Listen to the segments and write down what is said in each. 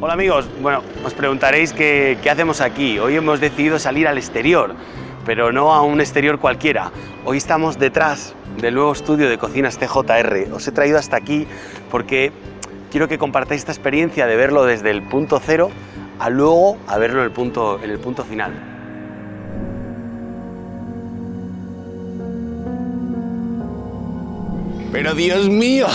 Hola amigos, bueno, os preguntaréis qué hacemos aquí. Hoy hemos decidido salir al exterior, pero no a un exterior cualquiera. Hoy estamos detrás del nuevo estudio de cocinas TJR. Os he traído hasta aquí porque quiero que compartáis esta experiencia de verlo desde el punto cero a luego a verlo en el punto final. Pero Dios mío,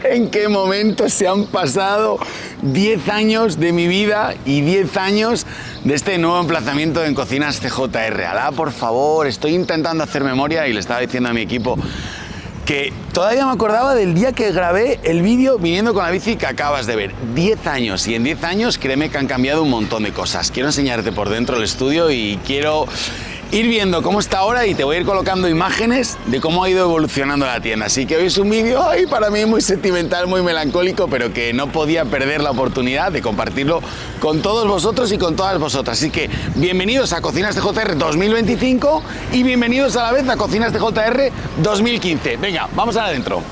¿en qué momento se han pasado 10 años de mi vida y 10 años de este nuevo emplazamiento en Cocinas TJR? Alá, por favor, estoy intentando hacer memoria y le estaba diciendo a mi equipo que todavía me acordaba del día que grabé el vídeo viniendo con la bici que acabas de ver. 10 años, y en 10 años créeme que han cambiado un montón de cosas. Quiero enseñarte por dentro el estudio y quiero ir viendo cómo está ahora y te voy a ir colocando imágenes de cómo ha ido evolucionando la tienda. Así que hoy es un vídeo para mí muy sentimental, muy melancólico, pero que no podía perder la oportunidad de compartirlo con todos vosotros y con todas vosotras. Así que bienvenidos a Cocinas TJR 2025 y bienvenidos a la vez a Cocinas TJR 2015. Venga, vamos adentro.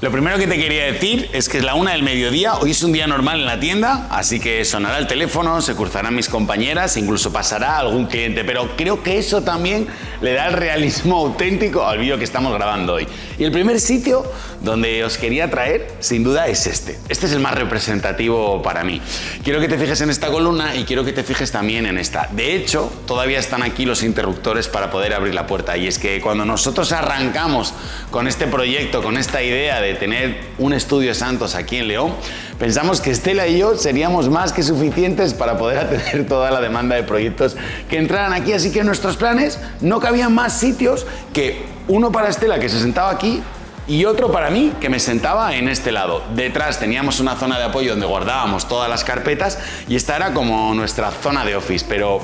Lo primero que te quería decir es que es la 1 del mediodía, hoy es un día normal en la tienda, así que sonará el teléfono, se cruzarán mis compañeras, incluso pasará algún cliente, pero creo que eso también le da el realismo auténtico al vídeo que estamos grabando hoy. Y el primer sitio donde os quería traer, sin duda, es este. Este es el más representativo para mí. Quiero que te fijes en esta columna y quiero que te fijes también en esta. De hecho, todavía están aquí los interruptores para poder abrir la puerta, y es que cuando nosotros arrancamos con este proyecto, con esta idea de tener un estudio Santos aquí en León, pensamos que Estela y yo seríamos más que suficientes para poder atender toda la demanda de proyectos que entraran aquí, así que en nuestros planes no cabían más sitios que uno para Estela, que se sentaba aquí, y otro para mí, que me sentaba en este lado. Detrás teníamos una zona de apoyo donde guardábamos todas las carpetas y esta era como nuestra zona de office, pero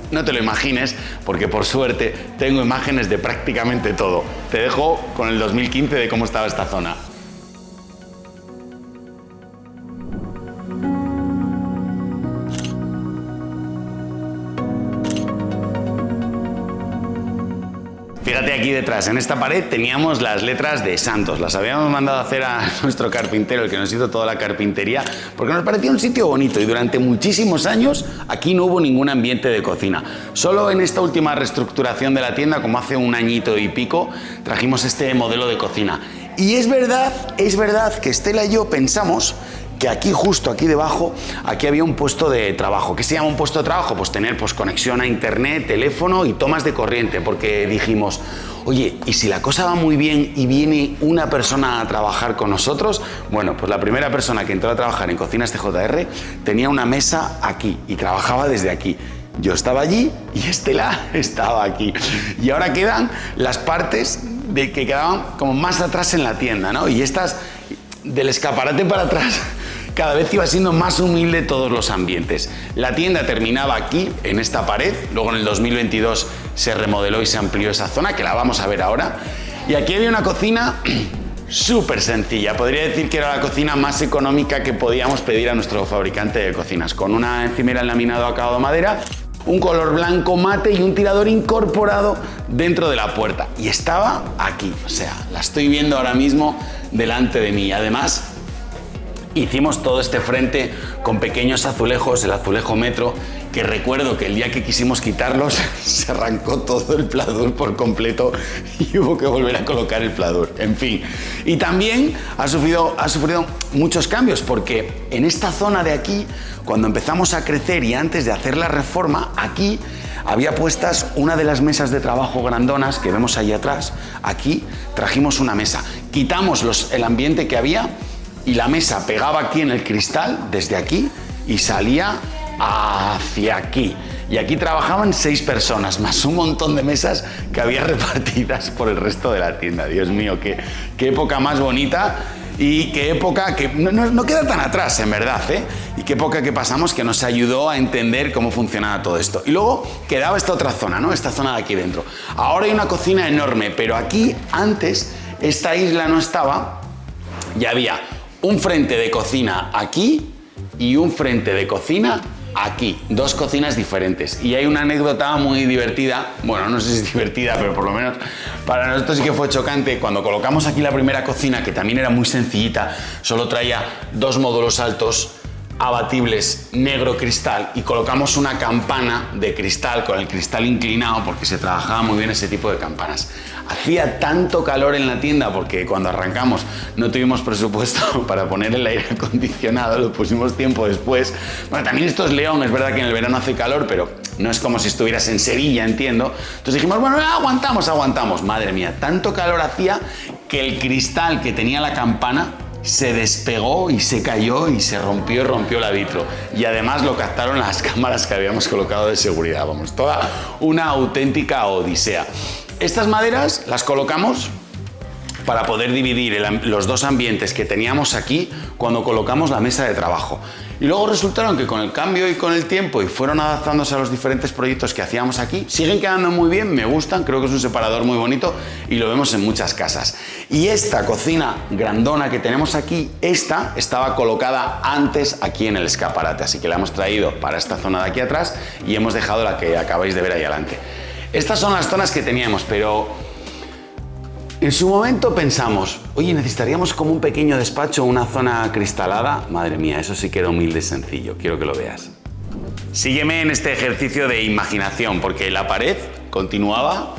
no te lo imagines, porque por suerte tengo imágenes de prácticamente todo. Te dejo con el 2015 de cómo estaba esta zona. Fíjate aquí detrás, en esta pared teníamos las letras de Santos. Las habíamos mandado a hacer a nuestro carpintero, el que nos hizo toda la carpintería, porque nos parecía un sitio bonito y durante muchísimos años aquí no hubo ningún ambiente de cocina. Solo en esta última reestructuración de la tienda, como hace un añito y pico, trajimos este modelo de cocina. Y es verdad que Estela y yo pensamos que aquí, justo aquí debajo, aquí había un puesto de trabajo. ¿Qué se llama un puesto de trabajo? Pues tener conexión a internet, teléfono y tomas de corriente, porque dijimos, oye, ¿y si la cosa va muy bien y viene una persona a trabajar con nosotros? Bueno, pues la primera persona que entró a trabajar en Cocinas TJR tenía una mesa aquí y trabajaba desde aquí. Yo estaba allí y Estela estaba aquí. Y ahora quedan las partes que quedaban como más atrás en la tienda, ¿no? Y estas, del escaparate para atrás, cada vez iba siendo más humilde todos los ambientes. La tienda terminaba aquí, en esta pared, luego en el 2022 se remodeló y se amplió esa zona, que la vamos a ver ahora. Y aquí había una cocina súper sencilla, podría decir que era la cocina más económica que podíamos pedir a nuestro fabricante de cocinas, con una encimera en laminado acabado madera, un color blanco mate y un tirador incorporado dentro de la puerta. Y estaba aquí, o sea, la estoy viendo ahora mismo delante de mí. Además, hicimos todo este frente con pequeños azulejos, el azulejo metro, que recuerdo que el día que quisimos quitarlos se arrancó todo el pladur por completo y hubo que volver a colocar el pladur, en fin. Y también ha sufrido muchos cambios, porque en esta zona de aquí, cuando empezamos a crecer y antes de hacer la reforma, aquí había puestas una de las mesas de trabajo grandonas que vemos ahí atrás. Aquí trajimos una mesa, quitamos el ambiente que había y la mesa pegaba aquí en el cristal, desde aquí, y salía hacia aquí. Y aquí trabajaban 6 personas, más un montón de mesas que había repartidas por el resto de la tienda. Dios mío, qué época más bonita y qué época que no queda tan atrás, en verdad, ¿eh? Y qué época que pasamos que nos ayudó a entender cómo funcionaba todo esto. Y luego quedaba esta otra zona, ¿no? Esta zona de aquí dentro. Ahora hay una cocina enorme, pero aquí antes esta isla no estaba y había un frente de cocina aquí y un frente de cocina aquí, dos cocinas diferentes. Y hay una anécdota muy divertida, bueno, no sé si es divertida, pero por lo menos para nosotros sí que fue chocante. Cuando colocamos aquí la primera cocina, que también era muy sencillita, solo traía dos módulos altos, abatibles negro cristal, y colocamos una campana de cristal con el cristal inclinado porque se trabajaba muy bien ese tipo de campanas. Hacía tanto calor en la tienda porque cuando arrancamos no tuvimos presupuesto para poner el aire acondicionado, lo pusimos tiempo después. Bueno, también esto es León, es verdad que en el verano hace calor, pero no es como si estuvieras en Sevilla, entiendo. Entonces dijimos, bueno, aguantamos. Madre mía, tanto calor hacía que el cristal que tenía la campana se despegó y se cayó y se rompió la vitro. Y además lo captaron las cámaras que habíamos colocado de seguridad. Vamos, toda una auténtica odisea. Estas maderas las colocamos para poder dividir los dos ambientes que teníamos aquí cuando colocamos la mesa de trabajo. Y luego resultaron que con el cambio y con el tiempo y fueron adaptándose a los diferentes proyectos que hacíamos aquí, siguen quedando muy bien, me gustan, creo que es un separador muy bonito y lo vemos en muchas casas. Y esta cocina grandona que tenemos aquí, esta estaba colocada antes aquí en el escaparate, así que la hemos traído para esta zona de aquí atrás y hemos dejado la que acabáis de ver ahí adelante. Estas son las zonas que teníamos, pero en su momento pensamos, oye, necesitaríamos como un pequeño despacho, una zona cristalada. Madre mía, eso sí que era humilde y sencillo, quiero que lo veas. Sígueme en este ejercicio de imaginación, porque la pared continuaba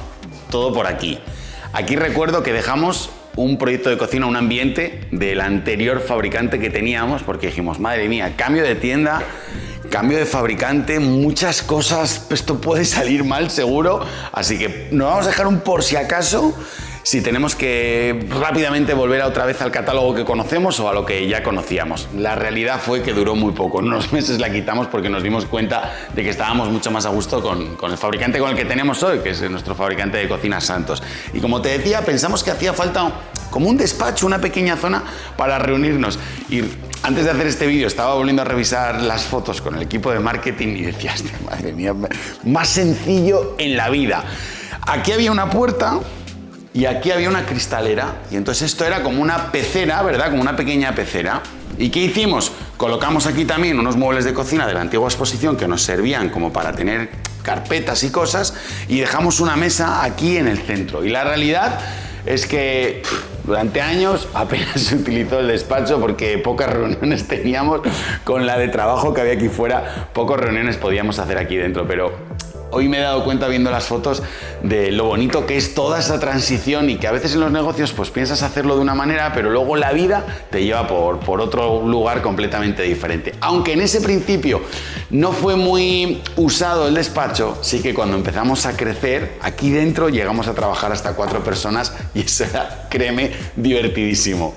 todo por aquí. Aquí recuerdo que dejamos un proyecto de cocina, un ambiente del anterior fabricante que teníamos, porque dijimos, madre mía, cambio de tienda, cambio de fabricante, muchas cosas, esto puede salir mal seguro, así que nos vamos a dejar un por si acaso, si tenemos que rápidamente volver otra vez al catálogo que conocemos o a lo que ya conocíamos. La realidad fue que duró muy poco, en unos meses la quitamos porque nos dimos cuenta de que estábamos mucho más a gusto con el fabricante con el que tenemos hoy, que es nuestro fabricante de cocinas Santos. Y como te decía, pensamos que hacía falta como un despacho, una pequeña zona para reunirnos. Y antes de hacer este vídeo estaba volviendo a revisar las fotos con el equipo de marketing y decía, madre mía, más sencillo en la vida. Aquí había una puerta y aquí había una cristalera y entonces esto era como una pecera, ¿verdad? Como una pequeña pecera. ¿Y qué hicimos? Colocamos aquí también unos muebles de cocina de la antigua exposición que nos servían como para tener carpetas y cosas y dejamos una mesa aquí en el centro. Y la realidad es que durante años apenas se utilizó el despacho porque pocas reuniones teníamos con la de trabajo que había aquí fuera, pocas reuniones podíamos hacer aquí dentro, pero hoy me he dado cuenta viendo las fotos de lo bonito que es toda esa transición y que a veces en los negocios pues piensas hacerlo de una manera, pero luego la vida te lleva por otro lugar completamente diferente. Aunque en ese principio no fue muy usado el despacho, sí que cuando empezamos a crecer, aquí dentro llegamos a trabajar hasta 4 personas y eso era, créeme, divertidísimo.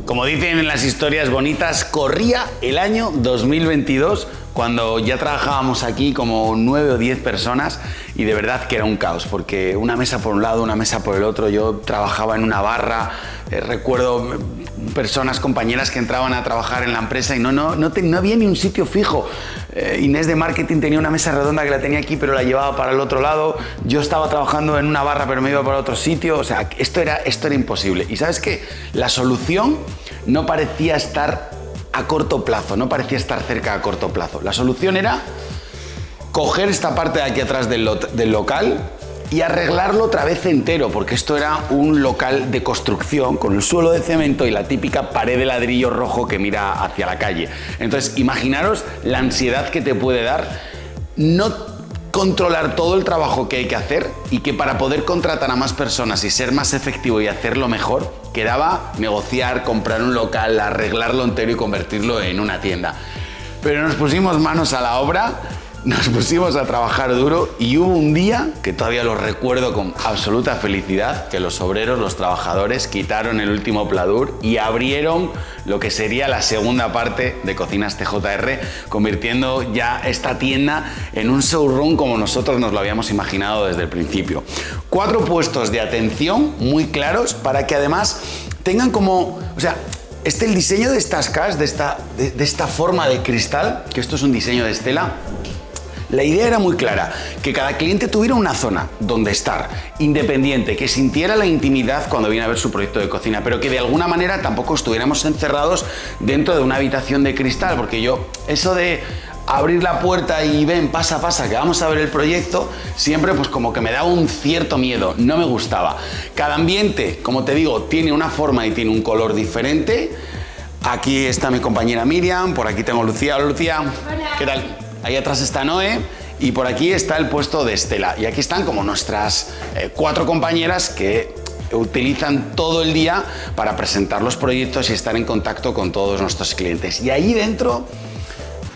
Como dicen en las historias bonitas, corría el año 2022 cuando ya trabajábamos aquí como 9 o 10 personas y de verdad que era un caos porque una mesa por un lado, una mesa por el otro, yo trabajaba en una barra, recuerdo personas, compañeras que entraban a trabajar en la empresa y no había ni un sitio fijo. Inés de marketing tenía una mesa redonda que la tenía aquí pero la llevaba para el otro lado, yo estaba trabajando en una barra pero me iba para otro sitio, o sea, esto era imposible. Y ¿sabes qué? La solución no parecía estar a corto plazo, no parecía estar cerca a corto plazo. La solución era coger esta parte de aquí atrás del local y arreglarlo otra vez entero, porque esto era un local de construcción con el suelo de cemento y la típica pared de ladrillo rojo que mira hacia la calle. Entonces, imaginaros la ansiedad que te puede dar no controlar todo el trabajo que hay que hacer y que para poder contratar a más personas y ser más efectivo y hacerlo mejor, quedaba negociar, comprar un local, arreglarlo entero y convertirlo en una tienda. Pero nos pusimos manos a la obra, nos pusimos a trabajar duro y hubo un día, que todavía lo recuerdo con absoluta felicidad, que los obreros, los trabajadores quitaron el último pladur y abrieron lo que sería la segunda parte de Cocinas TJR, convirtiendo ya esta tienda en un showroom como nosotros nos lo habíamos imaginado desde el principio. 4 puestos de atención muy claros para que además tengan como, o sea, el diseño de estas casas, de esta forma de cristal, que esto es un diseño de Estela. La idea era muy clara, que cada cliente tuviera una zona donde estar, independiente, que sintiera la intimidad cuando viene a ver su proyecto de cocina, pero que de alguna manera tampoco estuviéramos encerrados dentro de una habitación de cristal, porque eso de abrir la puerta y ven, pasa, que vamos a ver el proyecto, siempre pues como que me daba un cierto miedo, no me gustaba. Cada ambiente, como te digo, tiene una forma y tiene un color diferente. Aquí está mi compañera Miriam, por aquí tengo Lucía. Hola Lucía. Hola. ¿Qué tal? Ahí atrás está Noé y por aquí está el puesto de Estela. Y aquí están como nuestras 4 compañeras que utilizan todo el día para presentar los proyectos y estar en contacto con todos nuestros clientes. Y ahí dentro,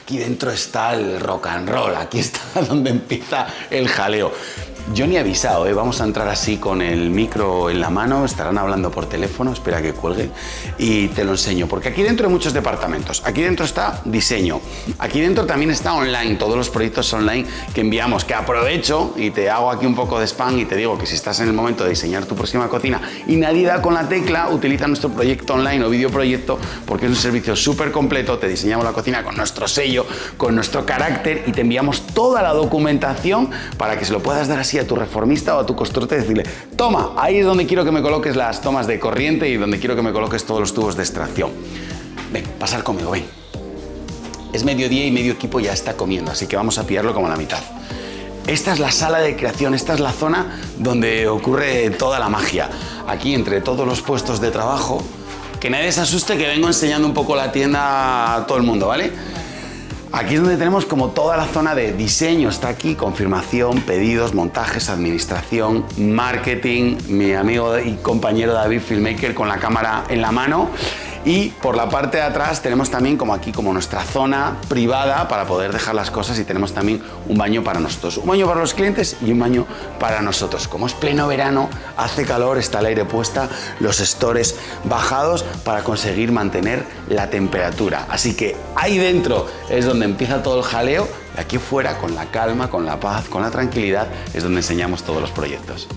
aquí dentro está el rock and roll, aquí está donde empieza el jaleo. Yo ni he avisado, vamos a entrar así con el micro en la mano, estarán hablando por teléfono, espera que cuelguen y te lo enseño, porque aquí dentro hay muchos departamentos. Aquí dentro está diseño, aquí dentro también está online, todos los proyectos online que enviamos, que aprovecho y te hago aquí un poco de spam y te digo que si estás en el momento de diseñar tu próxima cocina y nadie da con la tecla, utiliza nuestro proyecto online o videoproyecto, porque es un servicio súper completo, te diseñamos la cocina con nuestro sello, con nuestro carácter y te enviamos toda la documentación para que se lo puedas dar así a tu reformista o a tu constructor y decirle, toma, ahí es donde quiero que me coloques las tomas de corriente y donde quiero que me coloques todos los tubos de extracción. Ven, pasar conmigo, ven. Es mediodía y medio equipo ya está comiendo, así que vamos a pillarlo como a la mitad. Esta es la sala de creación, esta es la zona donde ocurre toda la magia. Aquí, entre todos los puestos de trabajo, que nadie se asuste que vengo enseñando un poco la tienda a todo el mundo, ¿vale? Aquí es donde tenemos como toda la zona de diseño, está aquí, confirmación, pedidos, montajes, administración, marketing, mi amigo y compañero David, filmmaker, con la cámara en la mano. Y por la parte de atrás tenemos también como aquí como nuestra zona privada para poder dejar las cosas y tenemos también un baño para nosotros. Un baño para los clientes y un baño para nosotros. Como es pleno verano, hace calor, está el aire puesta, los stores bajados para conseguir mantener la temperatura. Así que ahí dentro es donde empieza todo el jaleo y aquí fuera con la calma, con la paz, con la tranquilidad es donde enseñamos todos los proyectos.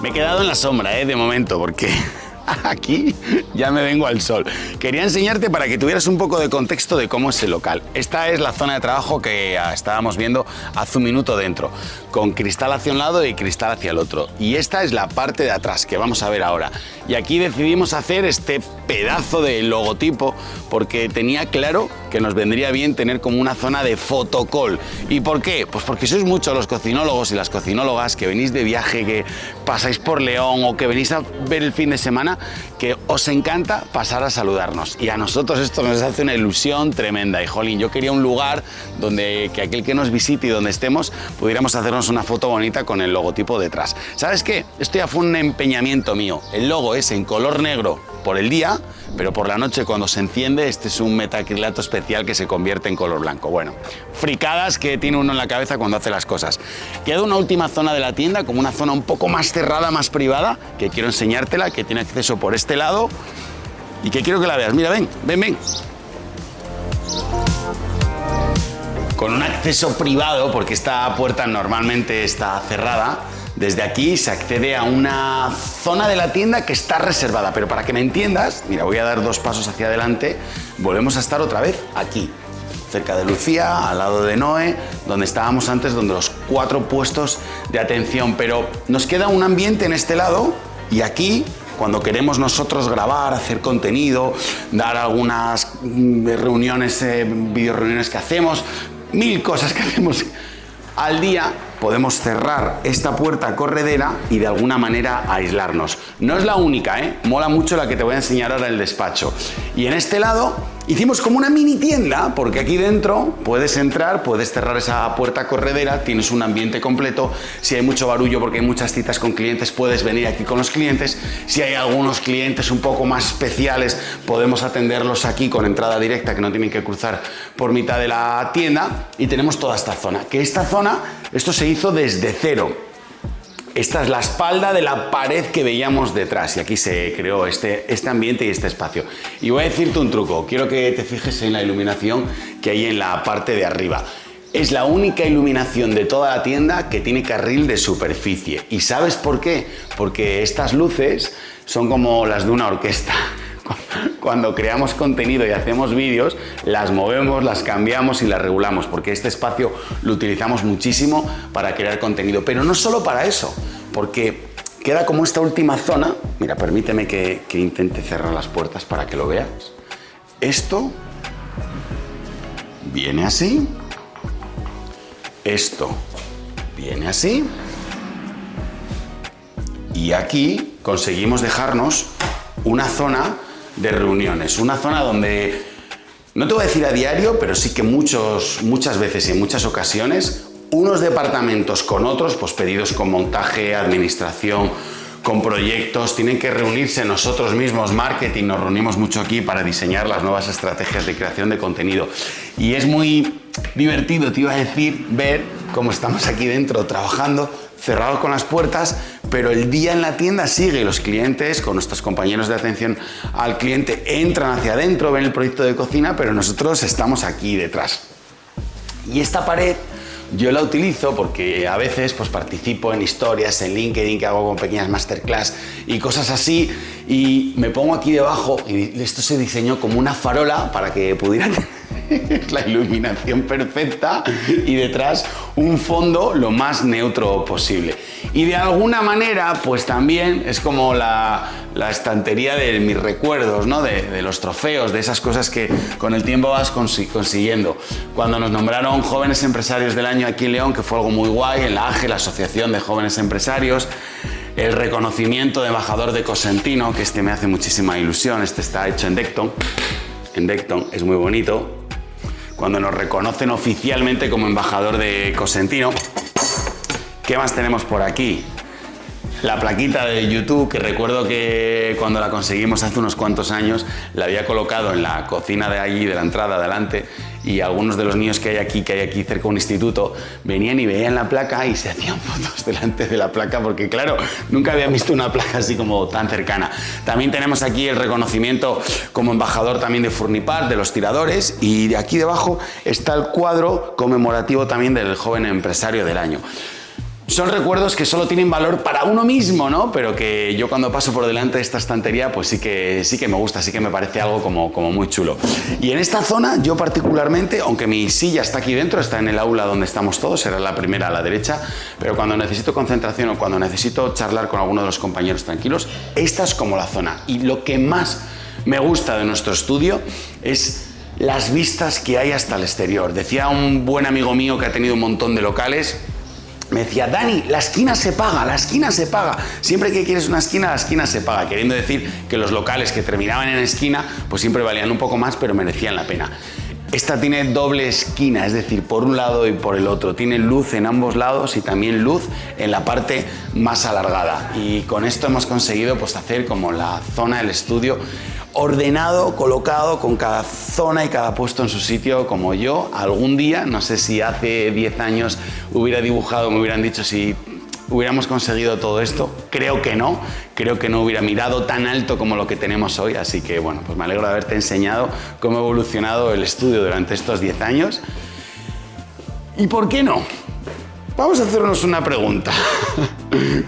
Me he quedado en la sombra, de momento, porque aquí ya me vengo al sol. Quería enseñarte para que tuvieras un poco de contexto de cómo es el local. Esta es la zona de trabajo que estábamos viendo hace un minuto dentro, con cristal hacia un lado y cristal hacia el otro. Y esta es la parte de atrás, que vamos a ver ahora. Y aquí decidimos hacer este pedazo de logotipo porque tenía claro que nos vendría bien tener como una zona de fotocall. ¿Y por qué? Pues porque sois muchos los cocinólogos y las cocinólogas que venís de viaje, que pasáis por León o que venís a ver el fin de semana, que os encanta pasar a saludarnos. Y a nosotros esto nos hace una ilusión tremenda. Y jolín, yo quería un lugar donde que aquel que nos visite y donde estemos pudiéramos hacernos una foto bonita con el logotipo detrás. ¿Sabes qué? Esto ya fue un empeñamiento mío. El logo es en color negro por el día, pero por la noche cuando se enciende, este es un metacrilato especial que se convierte en color blanco. Bueno, fricadas que tiene uno en la cabeza cuando hace las cosas. Queda una última zona de la tienda, como una zona un poco más cerrada, más privada, que quiero enseñártela, que tiene acceso por este lado y que quiero que la veas. Mira, ven, ven, ven. Con un acceso privado, porque esta puerta normalmente está cerrada. Desde aquí se accede a una zona de la tienda que está reservada, pero para que me entiendas, mira, voy a dar 2 pasos hacia adelante, volvemos a estar otra vez aquí, cerca de Lucía, al lado de Noé, donde estábamos antes, donde los 4 puestos de atención, pero nos queda un ambiente en este lado y aquí, cuando queremos nosotros grabar, hacer contenido, dar algunas reuniones, videoreuniones que hacemos, 1000 cosas que hacemos al día, podemos cerrar esta puerta corredera y de alguna manera aislarnos. No es la única, mola mucho la que te voy a enseñar ahora el despacho. Y en este lado hicimos como una mini tienda, porque aquí dentro puedes entrar, puedes cerrar esa puerta corredera, tienes un ambiente completo. Si hay mucho barullo porque hay muchas citas con clientes, puedes venir aquí con los clientes. Si hay algunos clientes un poco más especiales, podemos atenderlos aquí con entrada directa, que no tienen que cruzar por mitad de la tienda. Y tenemos toda esta zona, que esta zona, esto se hizo desde cero. Esta es la espalda de la pared que veíamos detrás y aquí se creó este ambiente y este espacio. Y voy a decirte un truco, quiero que te fijes en la iluminación que hay en la parte de arriba. Es la única iluminación de toda la tienda que tiene carril de superficie. ¿Y sabes por qué? Porque estas luces son como las de una orquesta. Cuando creamos contenido y hacemos vídeos, las movemos, las cambiamos y las regulamos, porque este espacio lo utilizamos muchísimo para crear contenido. Pero no solo para eso, porque queda como esta última zona. Mira, permíteme que intente cerrar las puertas para que lo veas. Esto viene así. Esto viene así. Y aquí conseguimos dejarnos una zona de reuniones, una zona donde, no te voy a decir a diario, pero sí que muchas veces y en muchas ocasiones, unos departamentos con otros, pues pedidos con montaje, administración, con proyectos, tienen que reunirse nosotros mismos, marketing, nos reunimos mucho aquí para diseñar las nuevas estrategias de creación de contenido. Y es muy divertido, te iba a decir, ver cómo estamos aquí dentro trabajando, cerrados con las puertas, pero el día en la tienda sigue y los clientes, con nuestros compañeros de atención al cliente, entran hacia adentro, ven el proyecto de cocina, pero nosotros estamos aquí detrás. Y esta pared yo la utilizo porque a veces pues, participo en historias en LinkedIn que hago con pequeñas masterclass y cosas así, y me pongo aquí debajo, y esto se diseñó como una farola para que pudieran la iluminación perfecta y detrás un fondo lo más neutro posible. Y de alguna manera pues también es como la estantería de mis recuerdos, ¿no? de los trofeos, de esas cosas que con el tiempo vas consiguiendo. Cuando nos nombraron Jóvenes Empresarios del Año aquí en León, que fue algo muy guay, en la AGE, la Asociación de Jóvenes Empresarios, el reconocimiento de embajador de Cosentino, que este me hace muchísima ilusión, este está hecho en Decton, es muy bonito. Cuando nos reconocen oficialmente como embajador de Cosentino. ¿Qué más tenemos por aquí? La plaquita de YouTube, que recuerdo que cuando la conseguimos hace unos cuantos años, la había colocado en la cocina de allí, de la entrada adelante, y algunos de los niños que hay aquí cerca de un instituto, venían y veían la placa y se hacían fotos delante de la placa, porque claro, nunca habían visto una placa así como tan cercana. También tenemos aquí el reconocimiento como embajador también de Furnipar, de los tiradores, y de aquí debajo está el cuadro conmemorativo también del Joven Empresario del Año. Son recuerdos que solo tienen valor para uno mismo, ¿no? Pero que yo cuando paso por delante de esta estantería, pues sí que me gusta, sí que me parece algo como muy chulo. Y en esta zona, yo particularmente, aunque mi silla está aquí dentro, está en el aula donde estamos todos, será la primera a la derecha, pero cuando necesito concentración o cuando necesito charlar con alguno de los compañeros tranquilos, esta es como la zona. Y lo que más me gusta de nuestro estudio es las vistas que hay hasta el exterior. Decía un buen amigo mío que ha tenido un montón de locales, me decía, Dani, la esquina se paga, la esquina se paga. Siempre que quieres una esquina, la esquina se paga. Queriendo decir que los locales que terminaban en esquina, pues siempre valían un poco más, pero merecían la pena. Esta tiene doble esquina, es decir, por un lado y por el otro. Tiene luz en ambos lados y también luz en la parte más alargada. Y con esto hemos conseguido pues, hacer como la zona del estudio ordenado, colocado, con cada zona y cada puesto en su sitio, como yo algún día, no sé si hace 10 años hubiera dibujado, me hubieran dicho si hubiéramos conseguido todo esto. Creo que no hubiera mirado tan alto como lo que tenemos hoy, así que bueno, pues me alegro de haberte enseñado cómo ha evolucionado el estudio durante estos 10 años. ¿Y por qué no? Vamos a hacernos una pregunta.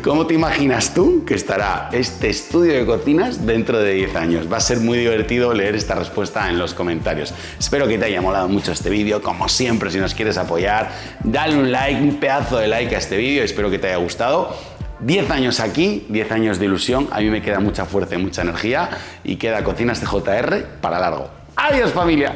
¿Cómo te imaginas tú que estará este estudio de cocinas dentro de 10 años? Va a ser muy divertido leer esta respuesta en los comentarios. Espero que te haya molado mucho este vídeo. Como siempre, si nos quieres apoyar, dale un like, un pedazo de like a este vídeo. Espero que te haya gustado. 10 años aquí, 10 años de ilusión. A mí me queda mucha fuerza y mucha energía. Y queda Cocinas TJR para largo. ¡Adiós, familia!